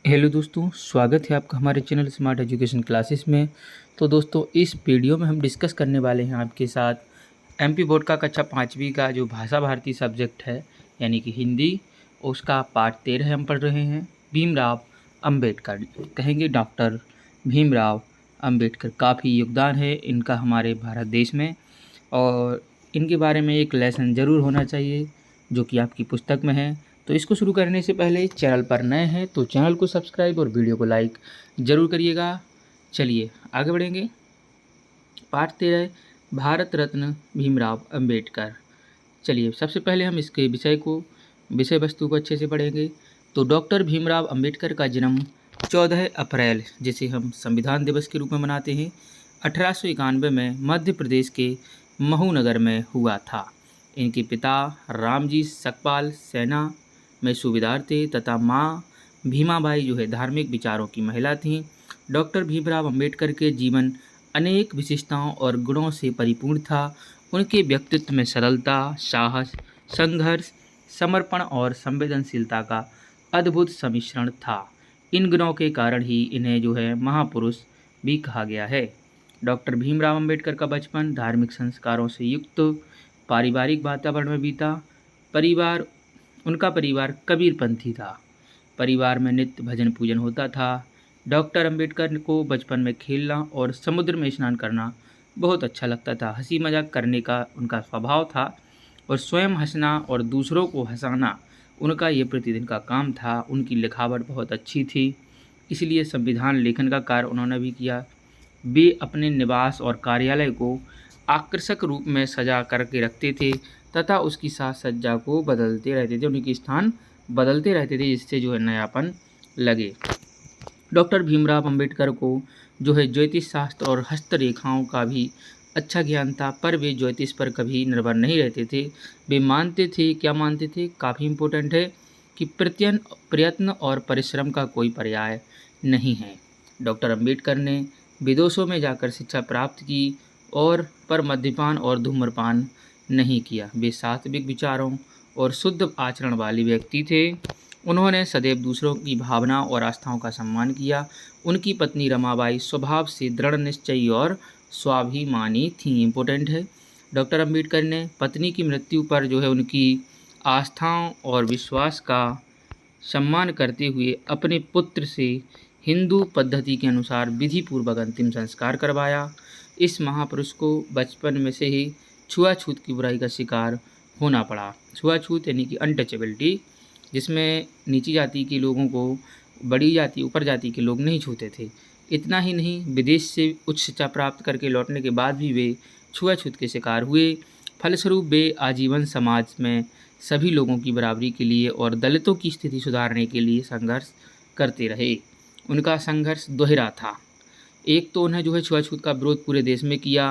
Hello दोस्तों, स्वागत है आपका हमारे चैनल स्मार्ट एजुकेशन क्लासेस में। तो दोस्तों, इस वीडियो में हम डिस्कस करने वाले हैं आपके साथ एमपी बोर्ड का कक्षा 5वीं का जो भाषा भारती सब्जेक्ट है यानी कि हिंदी, उसका पार्ट 13 हम पढ़ रहे हैं। भीमराव अंबेडकर, कहेंगे डॉक्टर भीमराव अंबेडकर। काफ़ी योगदान है इनका हमारे भारत देश में और इनके बारे में एक लेसन ज़रूर होना चाहिए जो कि आपकी पुस्तक में है। तो इसको शुरू करने से पहले चैनल पर नए हैं तो चैनल को सब्सक्राइब और वीडियो को लाइक ज़रूर करिएगा। चलिए आगे बढ़ेंगे। पाठ 13, भारत रत्न भीमराव अंबेडकर। चलिए सबसे पहले हम इसके विषय वस्तु को अच्छे से पढ़ेंगे। तो डॉक्टर भीमराव अंबेडकर का जन्म 14 अप्रैल, जिसे हम संविधान दिवस के रूप में मनाते हैं, 1891 में मध्य प्रदेश के महू नगर में हुआ था। इनके पिता रामजी सकपाल सेना में सूबेदार थे तथा माँ भीमाबाई जो है धार्मिक विचारों की महिला थीं। डॉक्टर भीमराव अंबेडकर के जीवन अनेक विशेषताओं और गुणों से परिपूर्ण था। उनके व्यक्तित्व में सरलता, साहस, संघर्ष, समर्पण और संवेदनशीलता का अद्भुत सम्मिश्रण था। इन गुणों के कारण ही इन्हें जो है महापुरुष भी कहा गया है। डॉक्टर भीमराव अंबेडकर का बचपन धार्मिक संस्कारों से युक्त पारिवारिक वातावरण में बीता। उनका परिवार कबीरपंथी था। परिवार में नित्य भजन पूजन होता था। डॉक्टर अंबेडकर को बचपन में खेलना और समुद्र में स्नान करना बहुत अच्छा लगता था। हंसी मजाक करने का उनका स्वभाव था और स्वयं हंसना और दूसरों को हंसाना उनका ये प्रतिदिन का काम था। उनकी लिखावट बहुत अच्छी थी, इसलिए संविधान लेखन का कार्य उन्होंने भी किया। वे अपने निवास और कार्यालय को आकर्षक रूप में सजा करके रखते थे तथा उसकी साज सज्जा को बदलते रहते थे, उनके स्थान बदलते रहते थे जिससे जो है नयापन लगे। डॉक्टर भीमराव अंबेडकर को जो है ज्योतिष शास्त्र और हस्तरेखाओं का भी अच्छा ज्ञान था, पर वे ज्योतिष पर कभी निर्भर नहीं रहते थे। वे मानते थे, क्या मानते थे, काफ़ी इम्पोर्टेंट है कि प्रयत्न और परिश्रम का कोई पर्याय नहीं है। डॉक्टर अंबेडकर ने विदेशों में जाकर शिक्षा प्राप्त की और पर मद्यपान और धूम्रपान नहीं किया। वे सात्विक विचारों और शुद्ध आचरण वाले व्यक्ति थे। उन्होंने सदैव दूसरों की भावना और आस्थाओं का सम्मान किया। उनकी पत्नी रमाबाई स्वभाव से दृढ़ निश्चयी और स्वाभिमानी थी। इम्पोर्टेंट है। डॉक्टर अंबेडकर ने पत्नी की मृत्यु पर जो है उनकी आस्थाओं और विश्वास का सम्मान करते हुए अपने पुत्र से हिंदू पद्धति के अनुसार विधिपूर्वक अंतिम संस्कार करवाया। इस महापुरुष को बचपन में से ही छुआछूत की बुराई का शिकार होना पड़ा। छुआछूत यानी कि अनटचेबिलिटी, जिसमें नीची जाति के लोगों को बड़ी जाति ऊपर जाति के लोग नहीं छूते थे। इतना ही नहीं, विदेश से उच्च शिक्षा प्राप्त करके लौटने के बाद भी वे छुआछूत के शिकार हुए। फलस्वरूप वे आजीवन समाज में सभी लोगों की बराबरी के लिए और दलितों की स्थिति सुधारने के लिए संघर्ष करते रहे। उनका संघर्ष दोहरा था। एक तो उन्हें जो है छुआछूत का विरोध पूरे देश में किया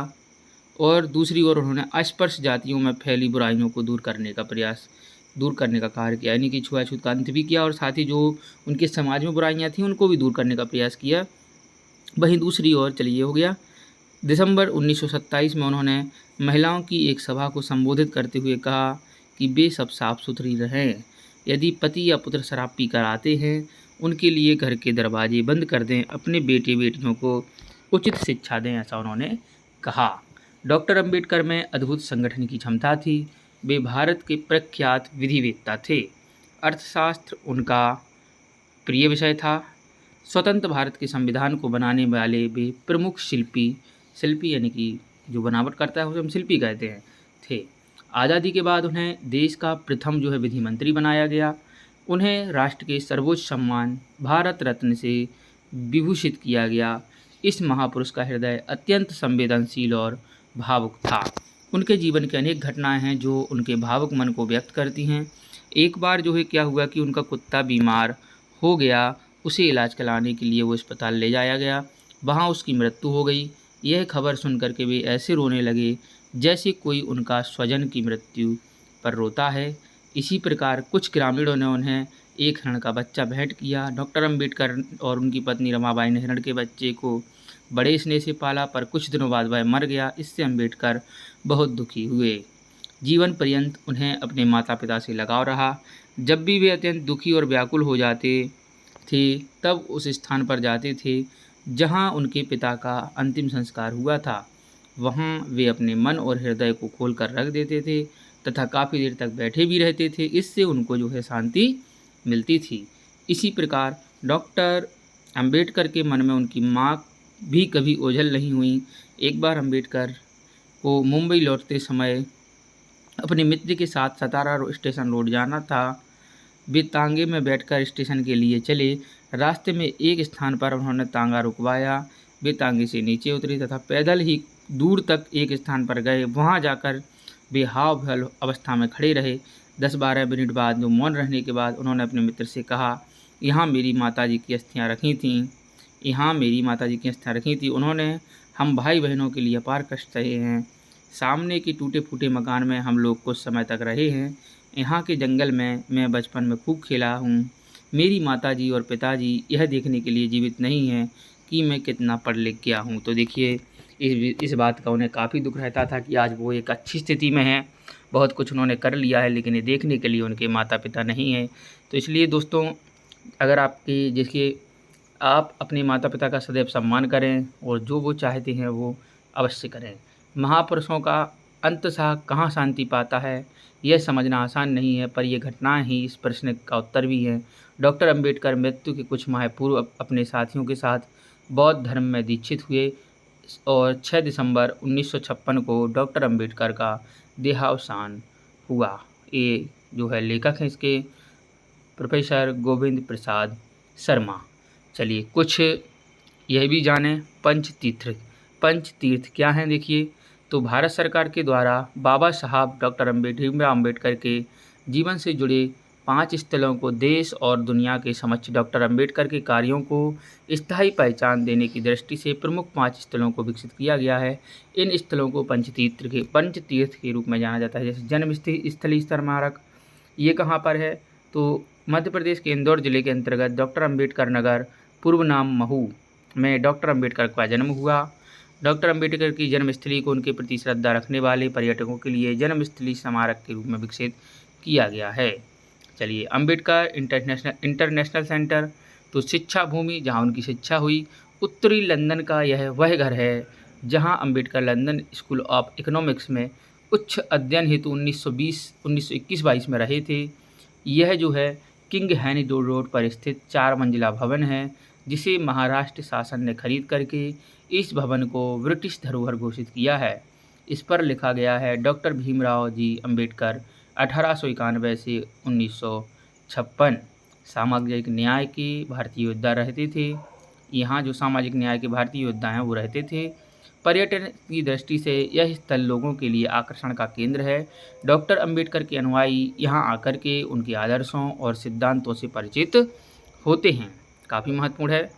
और दूसरी ओर उन्होंने अस्पृश्य जातियों में फैली बुराइयों को दूर करने का कार्य किया, यानी कि छुआछूत का अंत भी किया और साथ ही जो उनके समाज में बुराइयां थीं उनको भी दूर करने का प्रयास किया। वहीं दूसरी ओर चलिए हो गया, दिसंबर 1927 में उन्होंने महिलाओं की एक सभा को संबोधित करते हुए कहा कि वे सब साफ सुथरी रहें। यदि पति या पुत्र शराब पीकर आते हैं उनके लिए घर के दरवाजे बंद कर दें, अपने बेटे बेटियों को उचित शिक्षा दें, ऐसा उन्होंने कहा। डॉक्टर अंबेडकर में अद्भुत संगठन की क्षमता थी। वे भारत के प्रख्यात विधिवेत्ता थे। अर्थशास्त्र उनका प्रिय विषय था। स्वतंत्र भारत के संविधान को बनाने वाले वे प्रमुख शिल्पी यानी कि जो बनावट करता है उसे हम शिल्पी कहते हैं थे। आज़ादी के बाद उन्हें देश का प्रथम जो है विधि मंत्री बनाया गया। उन्हें राष्ट्र के सर्वोच्च सम्मान भारत रत्न से विभूषित किया गया। इस महापुरुष का हृदय अत्यंत संवेदनशील और भावुक था। उनके जीवन की अनेक घटनाएं हैं जो उनके भावुक मन को व्यक्त करती हैं। एक बार जो है क्या हुआ कि उनका कुत्ता बीमार हो गया, उसे इलाज कराने के लिए वो अस्पताल ले जाया गया। वहाँ उसकी मृत्यु हो गई। यह खबर सुनकर के वे ऐसे रोने लगे जैसे कोई उनका स्वजन की मृत्यु पर रोता है। इसी प्रकार कुछ ग्रामीणों ने उन्हें एक हिरण का बच्चा भेंट किया। डॉक्टर अंबेडकर और उनकी पत्नी रमाबाई ने हिरण के बच्चे को बड़े स्नेह से पाला, पर कुछ दिनों बाद वह मर गया। इससे अंबेडकर बहुत दुखी हुए। जीवन पर्यंत उन्हें अपने माता पिता से लगाव रहा। जब भी वे अत्यंत दुखी और व्याकुल हो जाते थे तब उस स्थान पर जाते थे जहाँ उनके पिता का अंतिम संस्कार हुआ था। वहाँ वे अपने मन और हृदय को खोल कर रख देते थे तथा काफ़ी देर तक बैठे भी रहते थे। इससे उनको जो है शांति मिलती थी। इसी प्रकार डॉक्टर अंबेडकर के मन में उनकी माँ भी कभी ओझल नहीं हुई। एक बार अंबेडकर को मुंबई लौटते समय अपने मित्र के साथ सतारा स्टेशन रोड जाना था। वे तांगे में बैठकर स्टेशन के लिए चले। रास्ते में एक स्थान पर उन्होंने तांगा रुकवाया। वे तांगे से नीचे उतरे तथा पैदल ही दूर तक एक स्थान पर गए। वहां जाकर वे हाव भाव अवस्था में खड़े रहे। 10-12 मिनट बाद जो मौन रहने के बाद उन्होंने अपने मित्र से कहा, यहाँ मेरी माताजी की अस्थियाँ रखी थीं। यहाँ मेरी माताजी की अस्थियाँ रखी थी। उन्होंने हम भाई बहनों के लिए अपार कष्ट सहे हैं। सामने के टूटे फूटे मकान में हम लोग कुछ समय तक रहे हैं। यहाँ के जंगल में मैं बचपन में खूब खेला हूँ। मेरी माताजी और पिताजी यह देखने के लिए जीवित नहीं हैं कि मैं कितना पढ़ लिख गया हूँ। तो देखिए इस बात का उन्हें काफ़ी दुख रहता था कि आज वो एक अच्छी स्थिति में हैं, बहुत कुछ उन्होंने कर लिया है, लेकिन ये देखने के लिए उनके माता पिता नहीं हैं। तो इसलिए दोस्तों, अगर आपके देखिए आप अपने माता पिता का सदैव सम्मान करें और जो वो चाहते हैं वो अवश्य करें। महापुरुषों का अंततः कहाँ शांति पाता है यह समझना आसान नहीं है, पर यह घटनाएं ही इस प्रश्न का उत्तर भी हैं। डॉक्टर अंबेडकर मृत्यु के कुछ माह पूर्व अपने साथियों के साथ बौद्ध धर्म में दीक्षित हुए और 6 दिसंबर 1956 को डॉक्टर अंबेडकर का देहावसान हुआ। ये जो है लेखक हैं इसके प्रोफेसर गोविंद प्रसाद शर्मा। चलिए कुछ यह भी जानें, पंच तीर्थ क्या हैं। देखिए, तो भारत सरकार के द्वारा बाबा साहब डॉक्टर भीमराव अम्बेडकर के जीवन से जुड़े 5 स्थलों को देश और दुनिया के समक्ष डॉक्टर अंबेडकर के कार्यों को स्थायी पहचान देने की दृष्टि से प्रमुख 5 स्थलों को विकसित किया गया है। इन स्थलों को पंच तीर्थ के रूप में जाना जाता है। जैसे जन्म स्थली स्मारक, ये कहाँ पर है, तो मध्य प्रदेश के इंदौर जिले के अंतर्गत डॉक्टर अंबेडकर नगर, पूर्व नाम महू में डॉक्टर अंबेडकर का जन्म हुआ। डॉक्टर अंबेडकर की जन्मस्थली को उनके प्रति श्रद्धा रखने वाले पर्यटकों के लिए जन्मस्थली स्मारक के रूप में विकसित किया गया है। चलिए, अंबेडकर इंटरनेशनल सेंटर, तो शिक्षा भूमि जहां उनकी शिक्षा हुई। उत्तरी लंदन का यह वह घर है जहां Ambedkar London school of economics में उच्च अध्ययन हेतु 1921-22 में रहे थे। यह जो है किंग हेनी रोड पर स्थित 4 मंजिला भवन है, जिसे महाराष्ट्र शासन ने खरीद करके इस भवन को ब्रिटिश धरोहर घोषित किया है। इस पर लिखा गया है डॉक्टर भीमराव जी अंबेडकर 1891 से 1956 सामाजिक न्याय के भारतीय योद्धा रहते थे। यहाँ जो सामाजिक न्याय के भारतीय योद्धा हैं वो रहते थे। पर्यटन की दृष्टि से यह स्थल लोगों के लिए आकर्षण का केंद्र है। डॉक्टर अंबेडकर के अनुयायी यहाँ आकर के उनके आदर्शों और सिद्धांतों से परिचित होते हैं। काफ़ी महत्वपूर्ण है।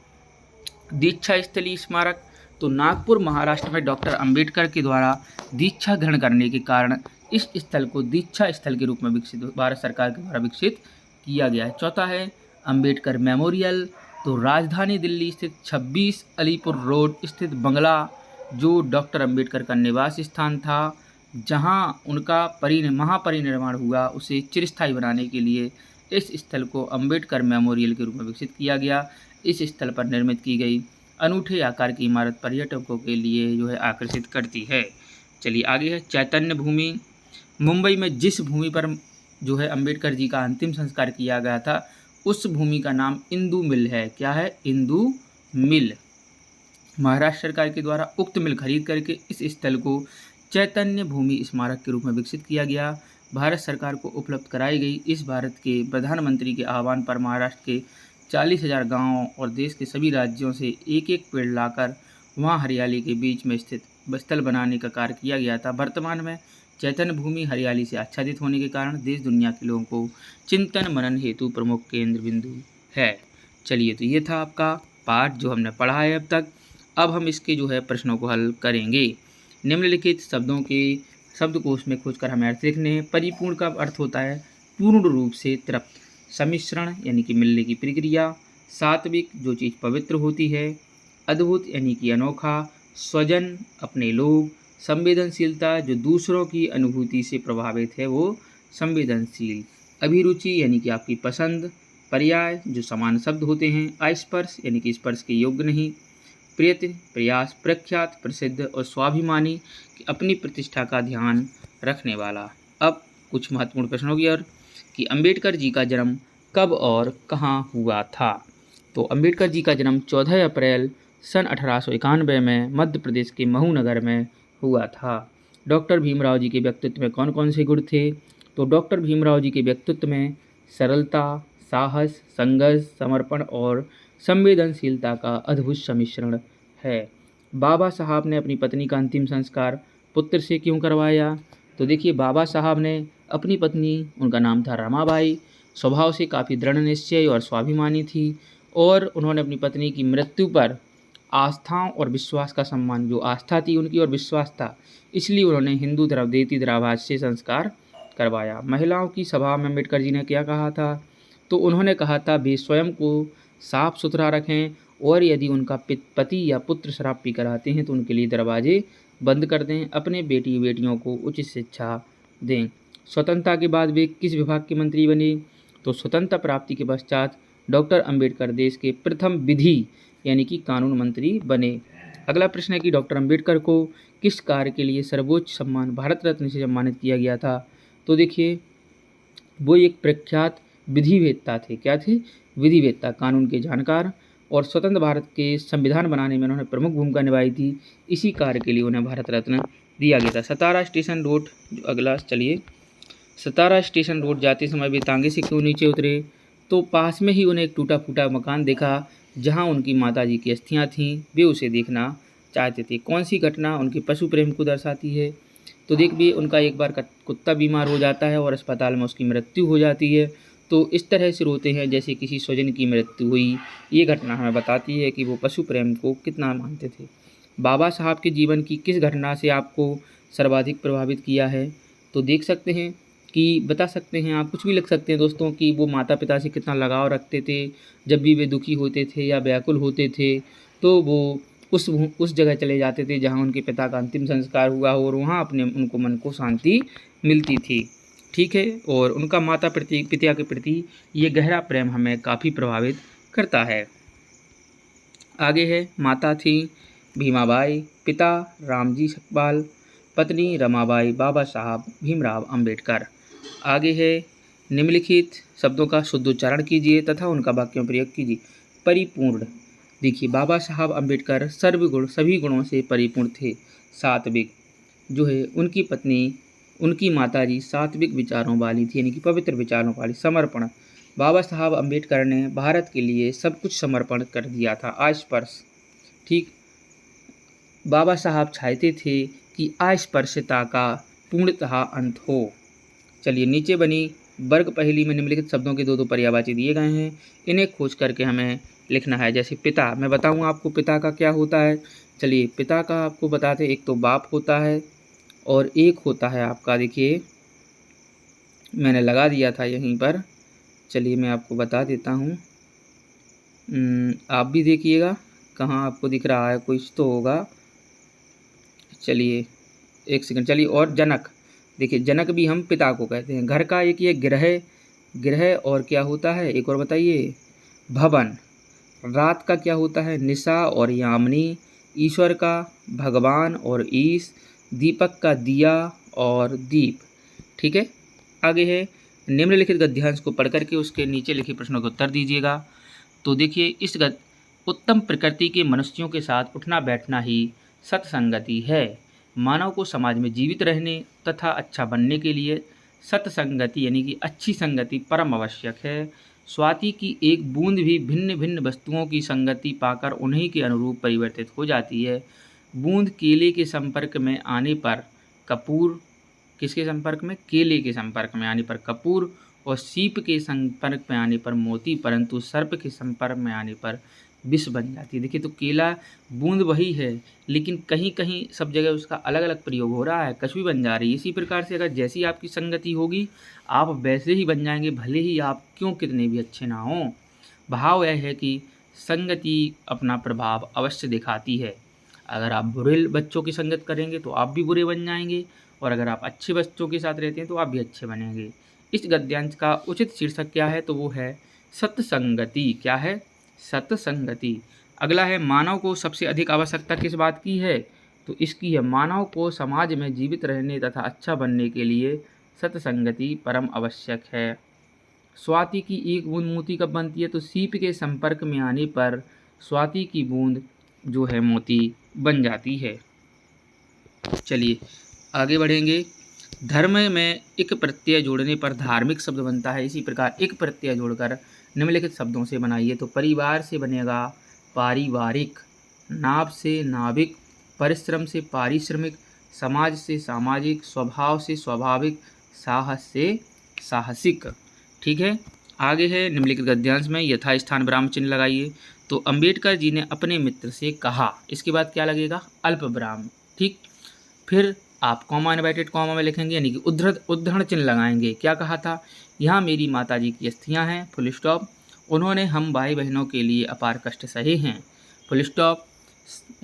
दीक्षा स्थली स्मारक, तो नागपुर महाराष्ट्र में डॉक्टर अंबेडकर के द्वारा दीक्षा ग्रहण करने के कारण इस स्थल को दीक्षा स्थल के रूप में भारत सरकार के द्वारा विकसित किया गया है। चौथा है अंबेडकर मेमोरियल, तो राजधानी दिल्ली स्थित 26 अलीपुर रोड स्थित बंगला जो डॉक्टर अंबेडकर का निवास स्थान था, जहां उनका महापरिनिर्वाण हुआ, उसे चिरस्थायी बनाने के लिए इस स्थल को अंबेडकर मेमोरियल के रूप में विकसित किया गया। इस स्थल पर निर्मित की गई अनूठे आकार की इमारत पर्यटकों के लिए जो है आकर्षित करती है। चलिए आगे है चैतन्य भूमि। मुंबई में जिस भूमि पर जो है अंबेडकर जी का अंतिम संस्कार किया गया था, उस भूमि का नाम इंदू मिल है। क्या है? इंदू मिल। महाराष्ट्र सरकार के द्वारा उक्त मिल खरीद करके इस स्थल को चैतन्य भूमि स्मारक के रूप में विकसित किया गया। भारत सरकार को उपलब्ध कराई गई इस भारत के प्रधानमंत्री के आह्वान पर महाराष्ट्र के 40,000 गाँवों और देश के सभी राज्यों से एक एक पेड़ लाकर वहां हरियाली के बीच में स्थित स्थल बनाने का कार्य किया गया था। वर्तमान में चैतन्य भूमि हरियाली से आच्छादित होने के कारण देश दुनिया के लोगों को चिंतन मनन हेतु प्रमुख केंद्र बिंदु है। चलिए, तो ये था आपका पाठ जो हमने पढ़ा है अब तक। अब हम इसके जो है प्रश्नों को हल करेंगे। निम्नलिखित शब्दों के शब्दकोश में खोजकर हमें अर्थ लिखने हैं। परिपूर्ण का अर्थ होता है पूर्ण रूप से तृप्त। सम्मिश्रण यानी कि मिलने की प्रक्रिया। सात्विक, जो चीज़ पवित्र होती है। अद्भुत यानी कि अनोखा। स्वजन, अपने लोग। संवेदनशीलता, जो दूसरों की अनुभूति से प्रभावित है वो संवेदनशील। अभिरुचि यानी कि आपकी पसंद। पर्याय जो समान शब्द होते हैं, अस्पर्श यानी कि स्पर्श के योग्य नहीं, प्रियत प्रयास, प्रख्यात प्रसिद्ध और स्वाभिमानी कि अपनी प्रतिष्ठा का ध्यान रखने वाला। अब कुछ महत्वपूर्ण प्रश्न हो गया और कि अंबेडकर जी का जन्म कब और कहाँ हुआ था। तो अंबेडकर जी का जन्म 14 अप्रैल सन 1891 में मध्य प्रदेश के महू नगर में हुआ था। डॉक्टर भीमराव जी के व्यक्तित्व में कौन कौन से गुण थे। तो डॉक्टर भीमराव जी के व्यक्तित्व में सरलता, साहस, संघर्ष, समर्पण और संवेदनशीलता का अद्भुत सम्मिश्रण है। बाबा साहब ने अपनी पत्नी का अंतिम संस्कार पुत्र से क्यों करवाया। तो देखिए, बाबा साहब ने अपनी पत्नी, उनका नाम था रमाबाई, स्वभाव से काफ़ी दृढ़ निश्चय और स्वाभिमानी थी और उन्होंने अपनी पत्नी की मृत्यु पर आस्थाओं और विश्वास का सम्मान, जो आस्था थी उनकी और विश्वास था, इसलिए उन्होंने हिंदू धर्म रीति रिवाज से संस्कार करवाया। महिलाओं की सभा में अम्बेडकर जी ने क्या कहा था। तो उन्होंने कहा था वे स्वयं को साफ सुथरा रखें और यदि उनका पति या पुत्र शराब पी कर आते हैं तो उनके लिए दरवाजे बंद कर दें, अपने बेटी बेटियों को उचित शिक्षा दें। स्वतंत्रता के बाद वे किस विभाग के मंत्री बने। तो स्वतंत्रता प्राप्ति के पश्चात डॉक्टर अंबेडकर देश के प्रथम विधि यानी कि कानून मंत्री बने। अगला प्रश्न है कि डॉक्टर अंबेडकर को किस कार्य के लिए सर्वोच्च सम्मान भारत रत्न से सम्मानित किया गया था। तो देखिए, वो एक प्रख्यात विधिवेत्ता थे। क्या थे? विधिवेत्ता, कानून के जानकार और स्वतंत्र भारत के संविधान बनाने में उन्होंने प्रमुख भूमिका निभाई थी। इसी कार्य के लिए उन्हें भारत रत्न दिया गया था। सतारा स्टेशन रोड, जो अगला चलिए, सतारा स्टेशन रोड जाते समय वे तांगे से क्यों नीचे उतरे। तो पास में ही उन्हें एक टूटा फूटा मकान देखा जहां उनकी माताजी की अस्थियां थीं, वे उसे देखना चाहते थे। कौन सी घटना उनके पशु प्रेम को दर्शाती है। तो देखिए, उनका एक बार कुत्ता बीमार हो जाता है और अस्पताल में उसकी मृत्यु हो जाती है। तो इस तरह से रोते हैं जैसे किसी स्वजन की मृत्यु हुई। ये घटना हमें बताती है कि वो पशु प्रेम को कितना मानते थे। बाबा साहब के जीवन की किस घटना से आपको सर्वाधिक प्रभावित किया है। तो देख सकते हैं कि बता सकते हैं, आप कुछ भी लिख सकते हैं दोस्तों, कि वो माता पिता से कितना लगाव रखते थे। जब भी वे दुखी होते थे या व्याकुल होते थे तो वो उस जगह चले जाते थे जहाँ उनके पिता का अंतिम संस्कार हुआ हो और वहाँ अपने उनको मन को शांति मिलती थी। ठीक है, और उनका पिता के प्रति ये गहरा प्रेम हमें काफ़ी प्रभावित करता है। आगे है, माता थी भीमाबाई, पिता रामजी सकपाल, पत्नी रमाबाई, बाबा साहब भीमराव अंबेडकर। आगे है, निम्नलिखित शब्दों का शुद्ध उच्चारण कीजिए तथा उनका वाक्यों में प्रयोग कीजिए। परिपूर्ण, देखिए, बाबा साहब अंबेडकर सर्वगुण सभी गुणों से परिपूर्ण थे। सात्विक, जो है उनकी पत्नी, उनकी माताजी सात्विक विचारों वाली थी यानी कि पवित्र विचारों वाली। समर्पण, बाबा साहब अंबेडकर ने भारत के लिए सब कुछ समर्पण कर दिया था। अस्पर्श, ठीक, बाबा साहब चाहते थे कि अस्पृश्यता का पूर्णतः अंत हो। चलिए, नीचे बनी वर्ग पहेली में निम्नलिखित शब्दों के दो पर्यायवाची दिए गए हैं, इन्हें खोज करके हमें लिखना है। जैसे पिता, मैं बताऊंगा आपको पिता का क्या होता है। चलिए, पिता का आपको बताते, एक तो बाप होता है और एक होता है आपका, देखिए मैंने लगा दिया था यहीं पर, चलिए मैं आपको बता देता हूँ, आप भी देखिएगा कहाँ आपको दिख रहा है, कुछ तो होगा। चलिए एक सेकंड, चलिए, और जनक, देखिए जनक भी हम पिता को कहते हैं। घर का एक ये गृह और क्या होता है, एक और बताइए, भवन। रात का क्या होता है, निशा और यामिनी। ईश्वर का भगवान और ईश। दीपक का दिया और दीप। ठीक है, आगे है, निम्नलिखित गद्यांश को पढ़ करके उसके नीचे लिखे प्रश्नों के उत्तर दीजिएगा। तो देखिए, इस उत्तम प्रकृति के मनुष्यों के साथ उठना बैठना ही सत्संगति है। मानव को समाज में जीवित रहने तथा अच्छा बनने के लिए सत्संगति यानी कि अच्छी संगति परम आवश्यक है। स्वाति की एक बूंद भी भिन्न भिन्न वस्तुओं की संगति पाकर उन्हीं के अनुरूप परिवर्तित हो जाती है। बूंद केले के संपर्क में आने पर कपूर, किसके संपर्क में, केले के संपर्क में आने पर कपूर, और सीप के संपर्क में आने पर मोती, परंतु सर्प के संपर्क में आने पर विष बन जाती है। देखिए, तो केला बूंद वही है लेकिन कहीं कहीं सब जगह उसका अलग अलग प्रयोग हो रहा है, कछुई बन जा रही है। इसी प्रकार से अगर जैसी आपकी संगति होगी आप वैसे ही बन जाएंगे, भले ही आप क्यों कितने भी अच्छे ना हों। भाव यह है कि संगति अपना प्रभाव अवश्य दिखाती है। अगर आप बुरे बच्चों की संगत करेंगे तो आप भी बुरे बन जाएंगे, और अगर आप अच्छे बच्चों के साथ रहते हैं तो आप भी अच्छे बनेंगे। इस गद्यांश का उचित शीर्षक क्या है, तो वो है सत्संगति। क्या है? सत्संगति। अगला है मानव को सबसे अधिक आवश्यकता किस बात की है? तो इसकी है मानव को समाज में जीवित रहने तथा अच्छा बनने के लिए सत्संगति परम आवश्यक है। स्वाति की एक बूंद मोती कब बनती है? तो सीप के संपर्क में आने पर स्वाति की बूंद जो है मोती बन जाती है। चलिए आगे बढ़ेंगे। धर्म में एक प्रत्यय जोड़ने पर धार्मिक शब्द बनता है। इसी प्रकार एक प्रत्यय जोड़कर निम्नलिखित शब्दों से बनाइए। तो परिवार से बनेगा पारिवारिक, नाव से नाविक, परिश्रम से पारिश्रमिक, समाज से सामाजिक, स्वभाव से स्वाभाविक, साहस से साहसिक। ठीक है। आगे है निम्नलिखित गद्यांश में यथास्थान विराम चिन्ह लगाइए। तो अंबेडकर जी ने अपने मित्र से कहा, इसके बाद क्या लगेगा? अल्प विराम। ठीक। फिर आप कॉमा इनवर्टेड कॉमा में लिखेंगे, यानी कि उद्धरण चिन्ह लगाएंगे। क्या कहा था? यहाँ मेरी माताजी की अस्थियाँ हैं, फुल स्टॉप। उन्होंने हम भाई बहनों के लिए अपार कष्ट सहे हैं, फुल स्टॉप,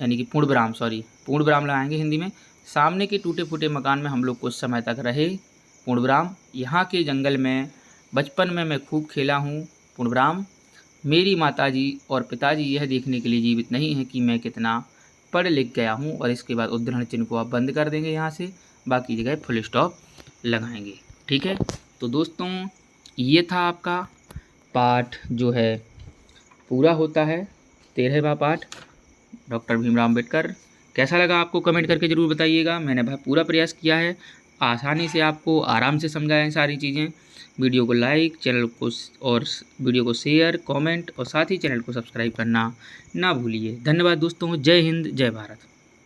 यानी कि पूर्ण विराम लगाएंगे हिंदी में। सामने के टूटे फूटे मकान में हम लोग कुछ समय तक रहे, पूर्ण विराम। यहाँ के जंगल में बचपन में मैं खूब खेला हूँ, पूर्ण विराम। मेरी माताजी और पिताजी यह देखने के लिए जीवित नहीं हैं कि मैं कितना पढ़ लिख गया हूँ। और इसके बाद उद्धरण चिन्ह को आप बंद कर देंगे यहाँ से, बाकी जगह फुल स्टॉप लगाएंगे। ठीक है। तो दोस्तों ये था आपका पाठ जो है पूरा होता है, 13वां पाठ डॉक्टर भीमराव अम्बेडकर। कैसा लगा आपको कमेंट करके ज़रूर बताइएगा। मैंने भाई पूरा प्रयास किया है आसानी से आपको आराम से समझाएं सारी चीज़ें। वीडियो को लाइक, चैनल को और वीडियो को शेयर, कमेंट और साथ ही चैनल को सब्सक्राइब करना ना भूलिए। धन्यवाद दोस्तों। जय हिंद, जय भारत।